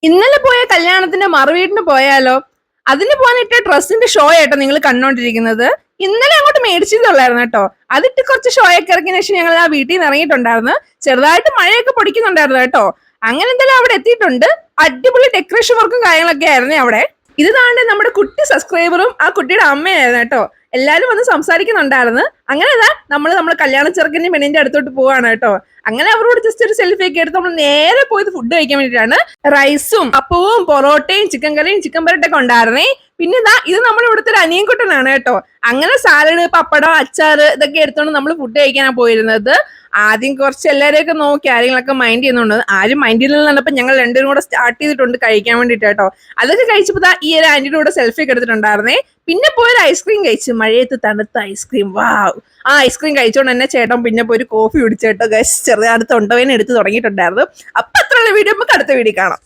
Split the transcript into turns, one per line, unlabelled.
ഇന്നലെ പോയ കല്യാണത്തിന്റെ മറുവീടിന് പോയാലോ? അതിന് പോകാനിട്ട ഡ്രസ്സിന്റെ ഷോ ആയിട്ടോ നിങ്ങൾ കണ്ടോണ്ടിരിക്കുന്നത്. ഇന്നലെ അങ്ങോട്ട് മേടിച്ചതുള്ളായിരുന്നു കേട്ടോ. അതിട്ട് കുറച്ച് ഷോ ഒക്കെ ഇറക്കിയ ശേഷം ഞങ്ങൾ ആ വീട്ടിൽ നിന്ന് ഇറങ്ങിയിട്ടുണ്ടായിരുന്നു. ചെറുതായിട്ട് മഴയൊക്കെ പൊടിക്കുന്നുണ്ടായിരുന്നു കേട്ടോ. അങ്ങനെ എന്തായാലും അവിടെ എത്തിയിട്ടുണ്ട്. അടിപൊളി ഡെക്കറേഷൻ വർക്കും കാര്യങ്ങളൊക്കെ ആയിരുന്നു അവിടെ. ഇത് താണ്ടെ നമ്മുടെ കുട്ടി സബ്സ്ക്രൈബറും ആ കുട്ടിയുടെ അമ്മയായിരുന്നു കേട്ടോ. എല്ലാരും വന്ന് സംസാരിക്കുന്നുണ്ടായിരുന്നു. അങ്ങനെ നമ്മള് കല്യാണ ചെറുക്കന്റെ പെണ്ണിന്റെ അടുത്തോട്ട് പോവാണ് കേട്ടോ. അങ്ങനെ അവരോട് ജസ്റ്റ് ഒരു സെൽഫി ഒക്കെ എടുത്ത് നമ്മൾ നേരെ പോയത് ഫുഡ് കഴിക്കാൻ വേണ്ടിയിട്ടാണ്. റൈസും അപ്പവും പൊറോട്ടയും ചിക്കൻ കറിയും ചിക്കൻ പരട്ടൊക്കെ ഉണ്ടായിരുന്നേ. പിന്നെ ഇത് നമ്മുടെ ഇവിടുത്തെ ഒരു അനിയൻകുട്ടനാണ് കേട്ടോ. അങ്ങനെ സാലഡ്, പപ്പടം, അച്ചാറ് ഇതൊക്കെ എടുത്തോണ്ട് നമ്മൾ ഫുഡ് കഴിക്കാനാണ് പോയിരുന്നത്. ആദ്യം കുറച്ച് എല്ലാവരെയൊക്കെ നോക്കി ആരെങ്കിലൊക്കെ മൈൻഡ് ചെയ്യുന്നുണ്ട്. ആരും മൈൻഡ് ചെയ്യുന്നില്ലപ്പോ ഞങ്ങൾ രണ്ടുപേരും കൂടെ സ്റ്റാർട്ട് ചെയ്തിട്ടുണ്ട് കഴിക്കാൻ വേണ്ടിട്ട് കേട്ടോ. അതൊക്കെ കഴിച്ചപ്പോ ഈ ഒരു ആന്റിയുടെ കൂടെ സെൽഫി ഒക്കെ എടുത്തിട്ടുണ്ടായിരുന്നേ. പിന്നെ പോയൊരു ഐസ്ക്രീം കഴിച്ചു, മഴയത്ത് തണുത്ത ഐസ്ക്രീം. വാവ്! ആ ഐസ്ക്രീം കഴിച്ചോണ്ട് തന്നെ ചേട്ടൻ പിന്നെ പോയി ഒരു കോഫി കുടിച്ചേട്ടോ. ചെറുതായിട്ട് തൊണ്ടവേന എടുത്ത് തുടങ്ങിയിട്ടുണ്ടായിരുന്നു. അപ്പൊ അത്രയുള്ള വീഡിയോ നമുക്ക് അടുത്ത വീഡിയോ കാണാം.